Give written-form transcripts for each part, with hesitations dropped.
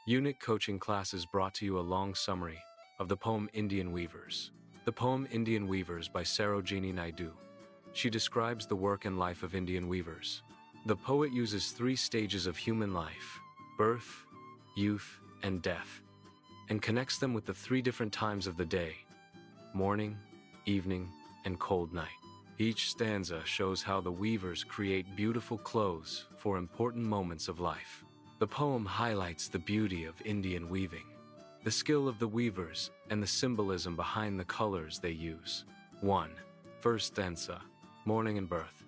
Unit coaching classes brought to you a long summary of the poem Indian Weavers. The poem Indian Weavers by Sarojini Naidu. She describes the work and life of Indian weavers. The poet uses 3 stages of human life: birth, youth, and death, and connects them with the 3 different times of the day: morning, evening, and cold night. Each stanza shows how the weavers create beautiful clothes for important moments of life. The poem highlights the beauty of Indian weaving, the skill of the weavers, and the symbolism behind the colors they use. 1. First stanza, morning and birth.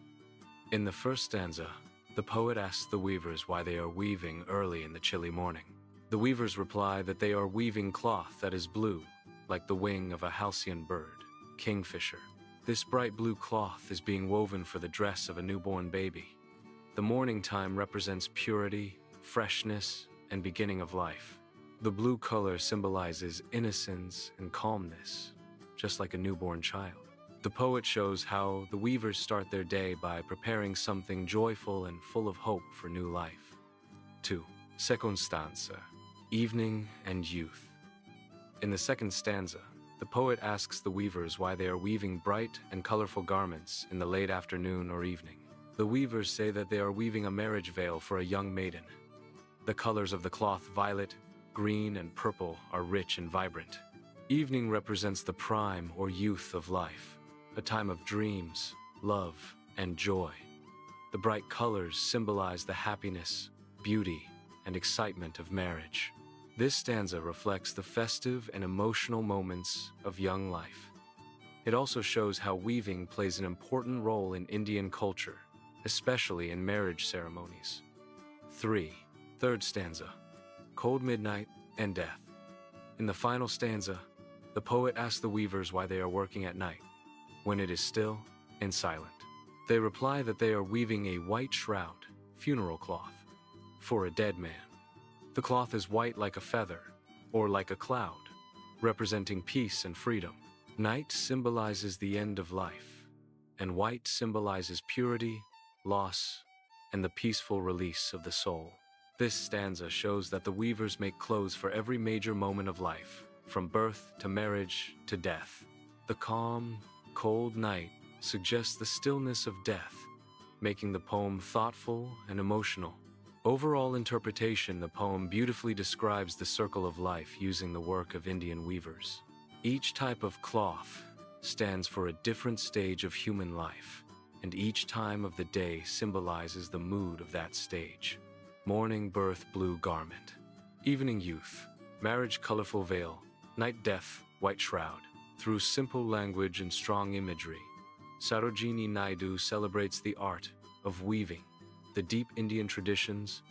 In the first stanza, the poet asks the weavers why they are weaving early in the chilly morning. The weavers reply that they are weaving cloth that is blue, like the wing of a halcyon bird, kingfisher. This bright blue cloth is being woven for the dress of a newborn baby. The morning time represents purity, freshness, and beginning of life. The blue color symbolizes innocence and calmness, just like a newborn child. The poet shows how the weavers start their day by preparing something joyful and full of hope for new life. 2. Second stanza, evening and youth. In the second stanza, the poet asks the weavers why they are weaving bright and colorful garments in the late afternoon or evening. The weavers say that they are weaving a marriage veil for a young maiden. The colors of the cloth, violet, green, and purple, are rich and vibrant. Evening represents the prime or youth of life, a time of dreams, love, and joy. The bright colors symbolize the happiness, beauty, and excitement of marriage. This stanza reflects the festive and emotional moments of young life. It also shows how weaving plays an important role in Indian culture, especially in marriage ceremonies. 3. Third stanza, cold midnight and death. In the final stanza, the poet asks the weavers why they are working at night, when it is still and silent. They reply that they are weaving a white shroud, funeral cloth, for a dead man. The cloth is white like a feather, or like a cloud, representing peace and freedom. Night symbolizes the end of life, and white symbolizes purity, loss, and the peaceful release of the soul. This stanza shows that the weavers make clothes for every major moment of life, from birth to marriage to death. The calm, cold night suggests the stillness of death, making the poem thoughtful and emotional. Overall interpretation, the poem beautifully describes the circle of life using the work of Indian weavers. Each type of cloth stands for a different stage of human life, and each time of the day symbolizes the mood of that stage. Morning, birth, blue garment. Evening, youth. Marriage, colorful veil. Night, death, white shroud. Through simple language and strong imagery, Sarojini Naidu celebrates the art of weaving, the deep Indian traditions,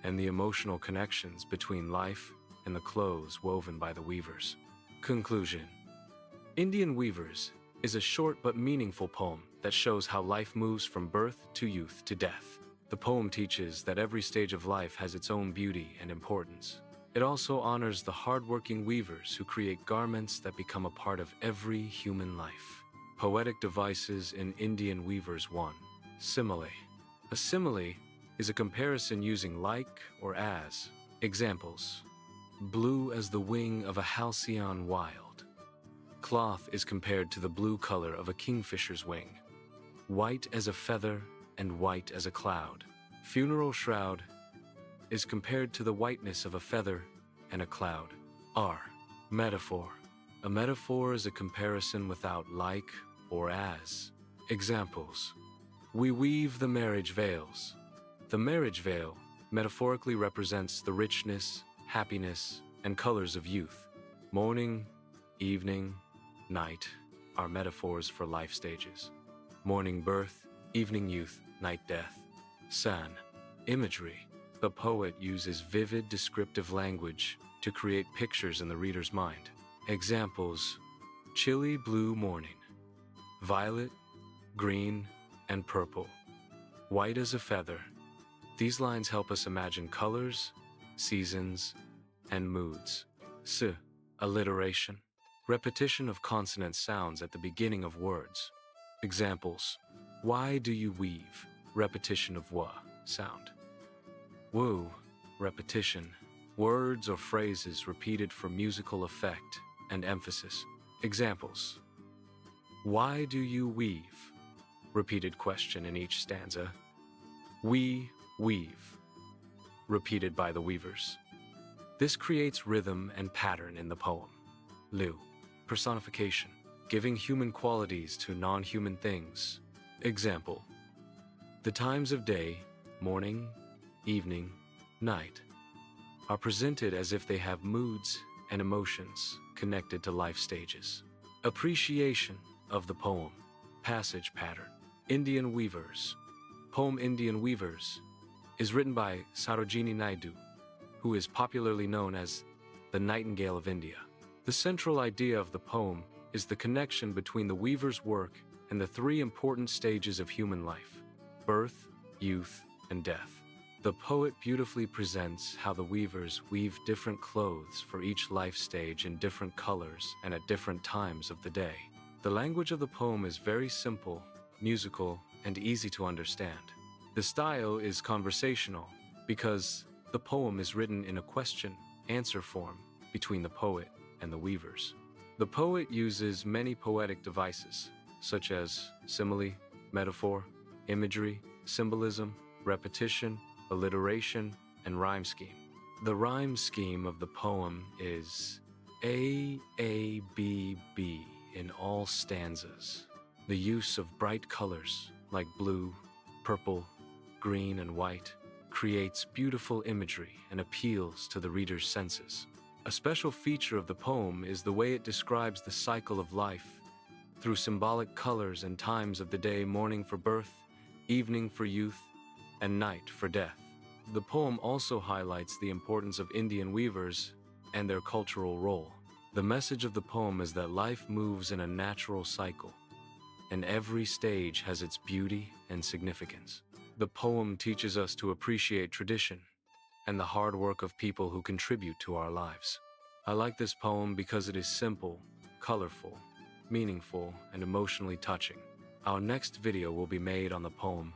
and the emotional connections between life and the clothes woven by the weavers. Conclusion. Indian Weavers is a short but meaningful poem that shows how life moves from birth to youth to death. The poem teaches that every stage of life has its own beauty and importance. It also honors the hard-working weavers who create garments that become a part of every human life. Poetic devices in Indian Weavers. 1. Simile. A simile is a comparison using like or as. Examples: blue as the wing of a halcyon wild. Cloth is compared to the blue color of a kingfisher's wing. White as a feather and white as a cloud. Funeral shroud is compared to the whiteness of a feather and a cloud. R. Metaphor. A metaphor is a comparison without like or as. Examples: we weave the marriage veils. The marriage veil metaphorically represents the richness, happiness, and colors of youth. Morning, evening, night are metaphors for life stages. Morning, birth; evening, youth; night, death. San. Imagery. The poet uses vivid descriptive language to create pictures in the reader's mind. Examples: chilly blue morning, violet, green, and purple, white as a feather. These lines help us imagine colors, seasons, and moods. S. Alliteration. Repetition of consonant sounds at the beginning of words. Examples: why do you weave? Repetition of wa sound. Woo, repetition. words or phrases repeated for musical effect and emphasis. Examples: why do you weave? Repeated question in each stanza. We weave, repeated by the weavers. This creates rhythm and pattern in the poem. Lu, personification, giving human qualities to non-human things. Example: the times of day, morning, evening, night, are presented as if they have moods and emotions connected to life stages. Appreciation of the poem. Passage pattern. Indian Weavers. Poem Indian Weavers is written by Sarojini Naidu, who is popularly known as the Nightingale of India. The central idea of the poem is the connection between the weaver's work and the three important stages of human life: birth, youth, and death. The poet beautifully presents how the weavers weave different clothes for each life stage in different colors and at different times of the day. The language of the poem is very simple, musical, and easy to understand. The style is conversational because the poem is written in a question-answer form between the poet and the weavers. The poet uses many poetic devices, such as simile, metaphor, imagery, symbolism, repetition, alliteration, and rhyme scheme. The rhyme scheme of the poem is A, B, B in all stanzas. The use of bright colors like blue, purple, green, and white creates beautiful imagery and appeals to the reader's senses. A special feature of the poem is the way it describes the cycle of life through symbolic colors and times of the day: morning for birth, evening for youth, and night for death. The poem also highlights the importance of Indian weavers and their cultural role. The message of the poem is that life moves in a natural cycle, and every stage has its beauty and significance. The poem teaches us to appreciate tradition and the hard work of people who contribute to our lives. I like this poem because it is simple, colorful, meaningful, and emotionally touching. Our next video will be made on the poem,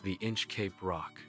The Inch Cape Rock.